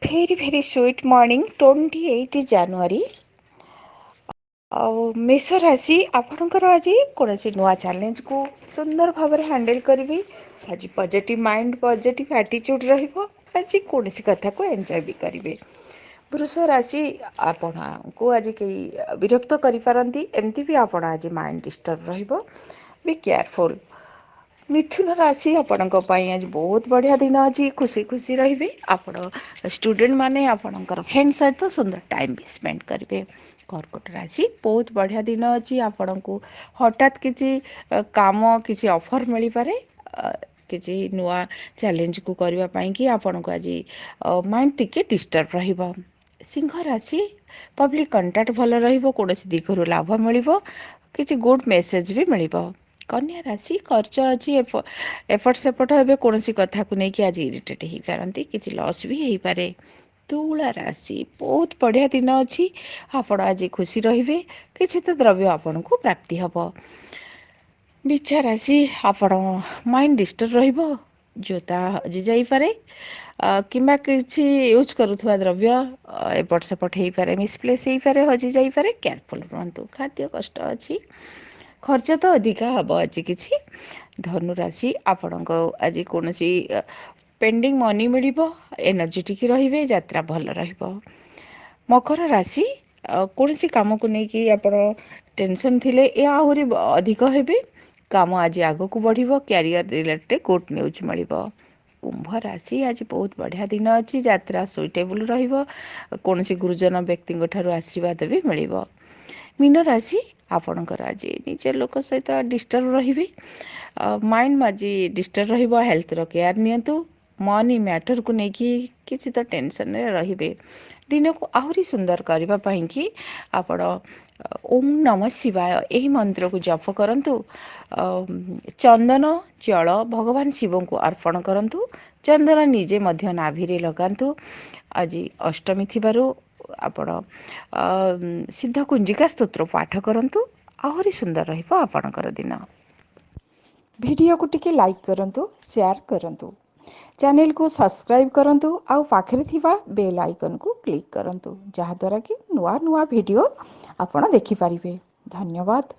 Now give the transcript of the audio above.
Very, very sweet morning, 28 January. मेष राशि आपणकर आज कौन नुआ चैलेंज को सुंदर भाव में हैंडल करी। आज पॉजिटिव माइंड पॉजिटिव एटीट्यूड रहिबो। आज कौन कथा को एंजॉय भी करेंगे। वृष राशि आपण को आज कई विरक्त करिपारंती एमती भी आपण आज माइंड डिस्टर्ब रहिबो। Be careful. मिथुन राशि आपणक आज बहुत बढ़िया दिन अच्छी खुशी खुशी रे। आपण स्टूडेंट माने आपणकर फ्रेंड सहित सुंदर टाइम भी स्पेंड करेंगे। कर्कट राशि बहुत बढ़िया दिन अच्छी आपण को हठात किसी काम किसी ऑफर मिल पारे। किसी नुआ चैलेंज को करने कि आपण को आज माइंड टिके डिस्टर्ब रहिबो। सिंह राशि पब्लिक कंटाक्ट भल रहिबो। कौन दिगरु लाभ मिल किसी गुड मेसेज भी मिल। कन्या राशि खर्च अच्छी एफर्ट सेपट हे कौन कथा को लेकिन आज इरिटेट हो पारती किसी लॉस भी हो पारे। तुला राशि बहुत बढ़िया दिन अच्छी आपण आज खुशी रे किसी तो द्रव्य आपण को प्राप्ति हम। बिछा राशि आपण माइंड डिस्टर्ब रहिबो जोता हजि जाइपरे किंबा किसी यूज करुवा द्रव्य एपट सेपट हो पारे मिसप्लेस हो पारे हजि जाइपरे केयरफुल रुहतु। खाद्य कष्ट अच्छी खर्च तो अधिका हम आज किसी। धनु राशि आपण को आज कौन पेंडिंग मनी मिल एनर्जेटिक रे यात्रा भल रहिबो। मकर राशि कौन काम को लेकिन आपण टेंशन थिले ए आहुरी अधिक हेबे। काम आज आग को बढ़िबो। कैरियर रिलेटेड गुड न्यूज मिल। कुंभ राशि आज बहुत बढ़िया दिन अच्छी यात्रा सुइटेबल रहिबो। कौन गुरुजन व्यक्ति ठारू आशीर्वाद भी मिल। मीन राशि आपणकर आज निज लोक सहित डिस्टर्ब रे। माइंड आज डिस्टर्ब रहिबो। हेल्थ रो केयर नियंतु। मनी मैटर को लेकिन किसी तो टेंशन रे। दिन को आहुरी सुंदर करने कि आपण ओम नमः शिवाय यही मंत्र को जप करंतु। चंदन जल भगवान शिव को अर्पण करंतु। चंदन निजे मध्य नाभि लगांतु। आज अष्टमी थिबारु आपण सिद्ध कुंजिका स्तोत्र पाठ करंतु। आहुरी सुंदर रहिबो आपणकर दिन। वीडियो को टिके लाइक करंतु शेयर करंतु चैनल को सब्सक्राइब करंतु आउ पाखरे थिबा बेल आइकन को क्लिक करंतु जहा द्वारा कि नुआ नुआ वीडियो आपण देखि परिबे। धन्यवाद।